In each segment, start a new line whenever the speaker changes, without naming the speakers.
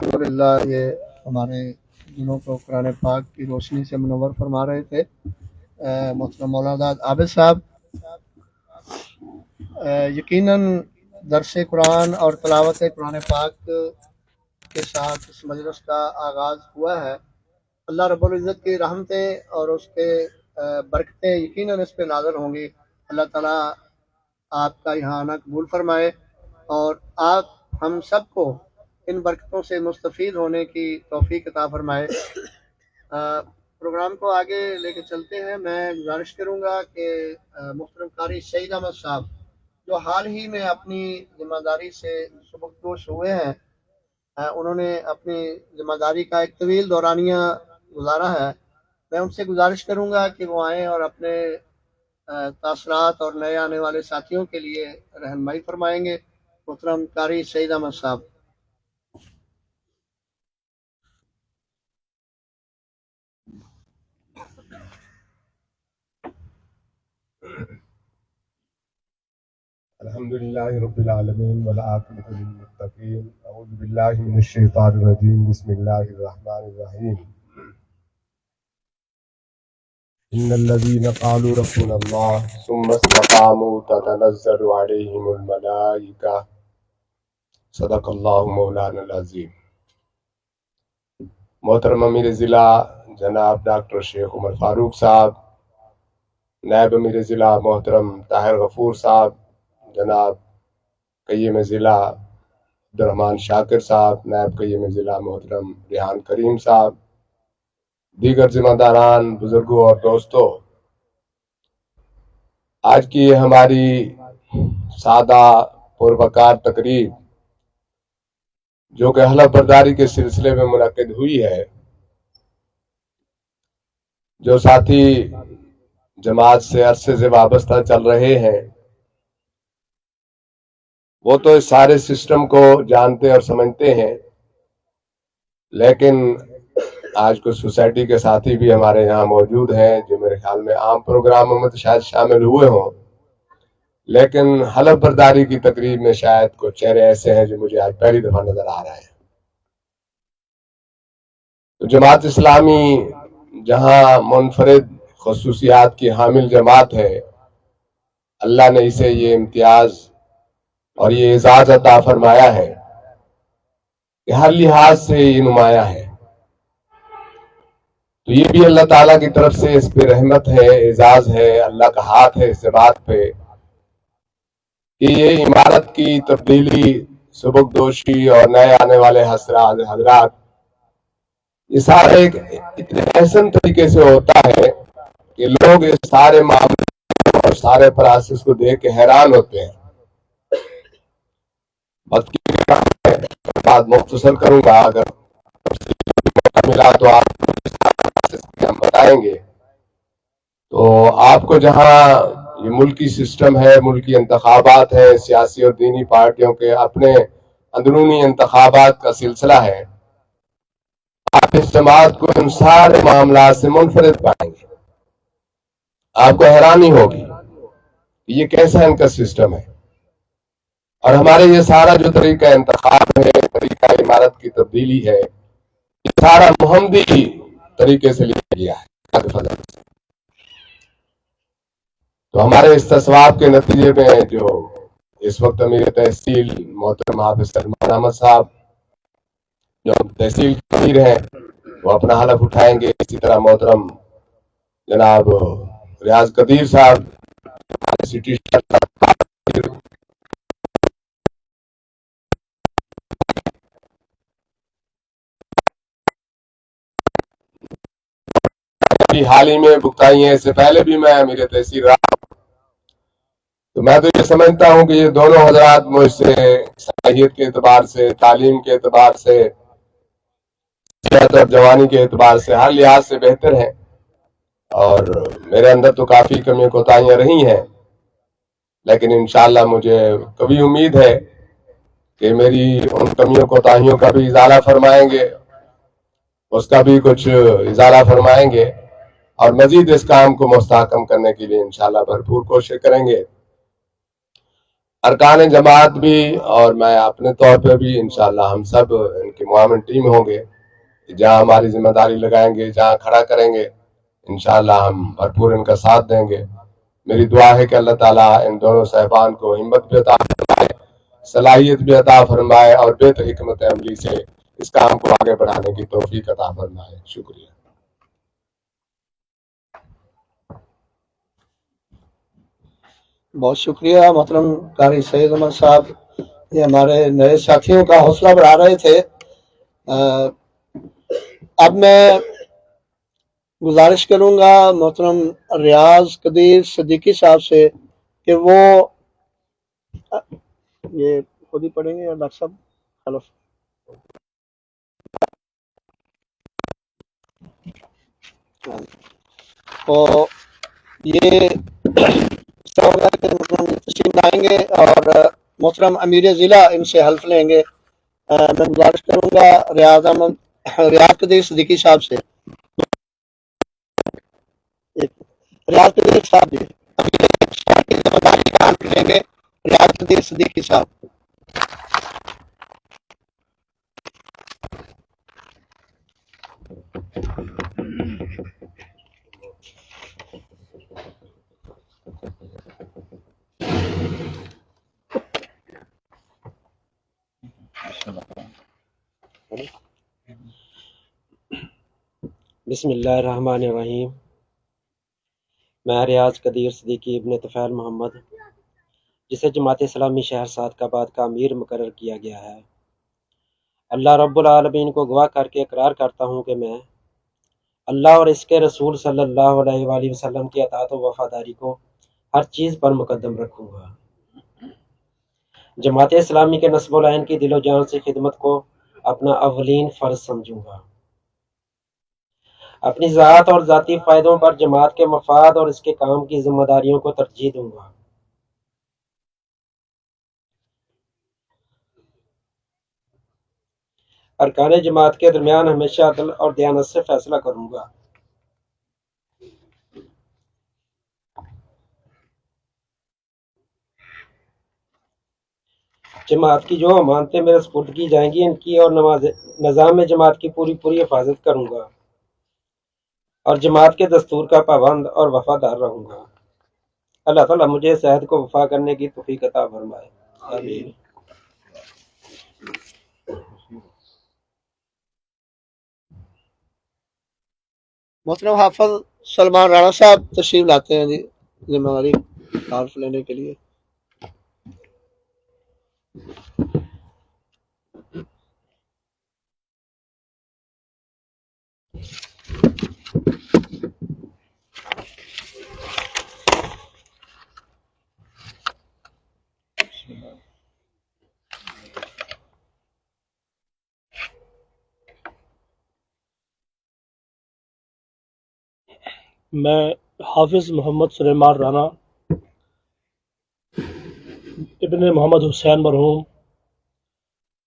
الحمدللہ یہ ہمارے دنوں کو قرآن پاک کی روشنی سے منور فرما رہے تھے محترم مولانا عابد صاحب۔ یقیناً درس قرآن اور تلاوت قرآن پاک کے ساتھ اس مجلس کا آغاز ہوا ہے۔ اللہ رب العزت کی رحمتیں اور اس کے برکتیں یقیناً اس پہ نازل ہوں گی۔ اللہ تعالیٰ آپ کا یہاں آنا قبول فرمائے اور آپ ہم سب کو ان برکتوں سے مستفید ہونے کی توفیق عطا فرمائے۔ پروگرام کو آگے لے کے چلتے ہیں۔ میں گزارش کروں گا کہ محترم قاری سعید احمد صاحب جو حال ہی میں اپنی ذمہ داری سے سبکدوش ہوئے ہیں، انہوں نے اپنی ذمہ داری کا ایک طویل دورانیہ گزارا ہے۔ میں ان سے گزارش کروں گا کہ وہ آئیں اور اپنے تاثرات اور نئے آنے والے ساتھیوں کے لیے رہنمائی فرمائیں گے۔ محترم قاری سعید احمد صاحب۔
الحمد للہ رب العالمین والعاقبۃ للمتقین، اعوذ باللہ من الشیطان الرجیم، بسم اللہ الرحمن الرحیم۔ ان الذین قالوا ربنا اللہ ثم استقاموا تتنزل علیہم الملائکہ، صدق اللہ مولانا العظیم۔ محترم امیر ضلع جناب ڈاکٹر شیخ عمر فاروق صاحب، نائب امیر ضلع محترم طاہر غفور صاحب، جناب قیم ضلع عبدالرحمن شاکر صاحب، نائب قیم ضلع محترم ریحان کریم صاحب، دیگر ذمہ داران، بزرگوں اور دوستوں، آج کی یہ ہماری سادہ پروقار تقریب جو کہ حلف برداری کے سلسلے میں منعقد ہوئی ہے، جو ساتھی جماعت سے عرصے سے وابستہ چل رہے ہیں وہ تو اس سارے سسٹم کو جانتے اور سمجھتے ہیں، لیکن آج کچھ سوسائٹی کے ساتھی بھی ہمارے یہاں موجود ہیں جو میرے خیال میں عام پروگراموں میں تو شاید شامل ہوئے ہوں، لیکن حلف برداری کی تقریب میں شاید کچھ چہرے ایسے ہیں جو مجھے آج پہلی دفعہ نظر آ رہے ہیں۔ تو جماعت اسلامی جہاں منفرد خصوصیات کی حامل جماعت ہے، اللہ نے اسے یہ امتیاز اور یہ اعزاز عطا فرمایا ہے کہ ہر لحاظ سے یہ نمایاں ہے۔ تو یہ بھی اللہ تعالیٰ کی طرف سے اس پہ رحمت ہے، اعزاز ہے، اللہ کا ہاتھ ہے اس بات پہ کہ یہ عمارت کی تبدیلی، سبکدوشی اور نئے آنے والے حضرات، یہ سارا ایک اتنے احسن طریقے سے ہوتا ہے کہ لوگ اس سارے معاملے اور سارے پروسیس کو دیکھ کے حیران ہوتے ہیں۔ بات مختصر کروں گا، اگر ملا تو آپ ہم بتائیں گے۔ تو آپ کو جہاں یہ ملکی سسٹم ہے، ملکی انتخابات ہے، سیاسی اور دینی پارٹیوں کے اپنے اندرونی انتخابات کا سلسلہ ہے، آپ اس جماعت کو ان سارے معاملات سے منفرد پائیں گے۔ آپ کو حیرانی ہوگی کہ یہ کیسا ان کا سسٹم ہے، اور ہمارے یہ سارا جو طریقہ انتخاب ہے، طریقہ عمارت کی تبدیلی ہے، یہ سارا محمدی طریقے سے لیا گیا ہے۔ تو ہمارے اس تصواب کے نتیجے میں جو اس وقت امیر تحصیل محترم حافظ سلمان احمد صاحب جو تحصیل کے امیر ہیں وہ اپنا حلف اٹھائیں گے، اسی طرح محترم جناب ریاض قدیر صاحب سٹی حال ہی میں بھگتائی ہیں، اس سے پہلے بھی میں امیر تحصیل رہا، تو میں تو یہ سمجھتا ہوں کہ یہ دونوں حضرات مجھ سے صلاحیت کے اعتبار سے، تعلیم کے اعتبار سے، صحت اور جوانی کے اعتبار سے ہر لحاظ سے بہتر ہیں، اور میرے اندر تو کافی کمیاں کوتاہیاں رہی ہیں، لیکن انشاءاللہ مجھے کبھی امید ہے کہ میری ان کمیوں کوتاہیوں کا بھی ازالہ فرمائیں گے، اس کا بھی کچھ ازالہ فرمائیں گے، اور مزید اس کام کو مستحکم کرنے کے لیے انشاءاللہ بھرپور کوشش کریں گے۔ ارکان جماعت بھی اور میں اپنے طور پہ بھی انشاءاللہ ہم سب ان کی معاون ٹیم ہوں گے، جہاں ہماری ذمہ داری لگائیں گے، جہاں کھڑا کریں گے، انشاءاللہ ہم بھرپور ان کا ساتھ دیں گے۔ میری دعا ہے کہ اللہ تعالیٰ ان دونوں صاحبان کو ہمت بھی عطا فرمائے، صلاحیت بھی عطا فرمائے، اور بہتر حکمت عملی سے اس کام کو آگے بڑھانے کی توفیق عطا فرمائے۔ شکریہ۔
بہت شکریہ محترم قاری سید احمد صاحب، یہ ہمارے نئے ساتھیوں کا حوصلہ بڑھا رہے تھے۔ اب میں گزارش کروں گا محترم ریاض قدیر صدیقی صاحب سے کہ وہ یہ خود ہی پڑھیں گے یا ڈاکٹر صاحب خلف؟ تو یہ تشریف لائیں گے اور محترم امیر ضلع ان سے حلف لیں گے۔ میں گزارش کروں گا ریاض قدیر صدیقی صاحب سے، ریاض قدیر صاحب جی لیں گے، ریاض قدیر صدیقی صاحب۔
بسم اللہ الرحمن الرحیم۔ میں ریاض قدیر صدیقی ابن طفیل محمد، جسے جماعت اسلامی شہر صادقآباد کا امیر مقرر کیا گیا ہے، اللہ رب العالمین کو گواہ کر کے اقرار کرتا ہوں کہ میں اللہ اور اس کے رسول صلی اللہ علیہ وآلہ وسلم کی اطاعت و وفاداری کو ہر چیز پر مقدم رکھوں گا۔ جماعت اسلامی کے نصب العین کی دل و جان سے خدمت کو اپنا اولین فرض سمجھوں گا۔ اپنی ذات اور ذاتی فائدوں پر جماعت کے مفاد اور اس کے کام کی ذمہ داریوں کو ترجیح دوں گا۔ ارکان جماعت کے درمیان ہمیشہ عدل اور دیانت سے فیصلہ کروں گا۔ جماعت کی جو امانتیں میرے سپرد کی جائیں گی، ان کی اور نظام جماعت کی پوری حفاظت کروں گا، اور جماعت کے دستور کا پابند اور وفادار رہوں گا۔ اللہ تعالیٰ مجھے اس عہد کو وفا کرنے کی توفیق عطا فرمائے، آمین۔
محترم حافظ سلمان رانا صاحب تشریف لاتے ہیں جی ذمہ داری حلف لینے کے لیے۔
میں حافظ محمد سلیمان رانا ابن محمد حسین مرحوم،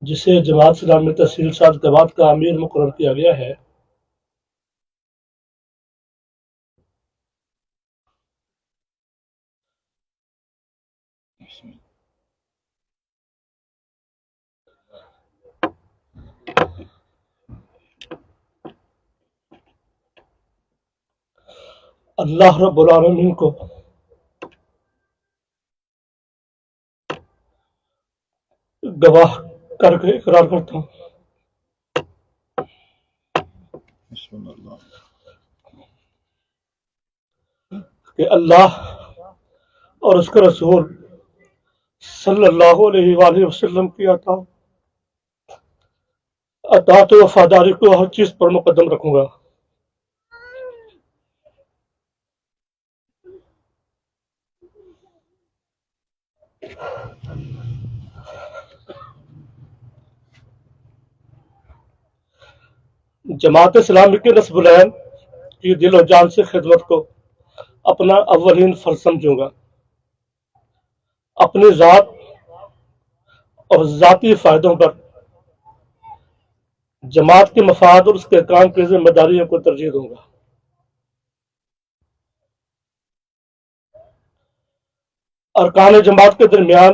جسے جماعت اسلامی تحصیل صادقآباد کا امیر مقرر کیا گیا ہے، اللہ رب العالمین کو گواہ کر کے اقرار کرتا ہوں کہ اللہ اور اس کے رسول صلی اللہ علیہ وآلہ وسلم کی اطاعت و وفاداری کو ہر چیز پر مقدم رکھوں گا۔ جماعت اسلامی کے نصب العین کی دل و جان سے خدمت کو اپنا اولین فرض سمجھوں گا۔ اپنی ذات اور ذاتی فائدوں پر جماعت کے مفاد اور اس کے کام کی ذمہ داریوں کو ترجیح دوں گا۔ ارکان جماعت کے درمیان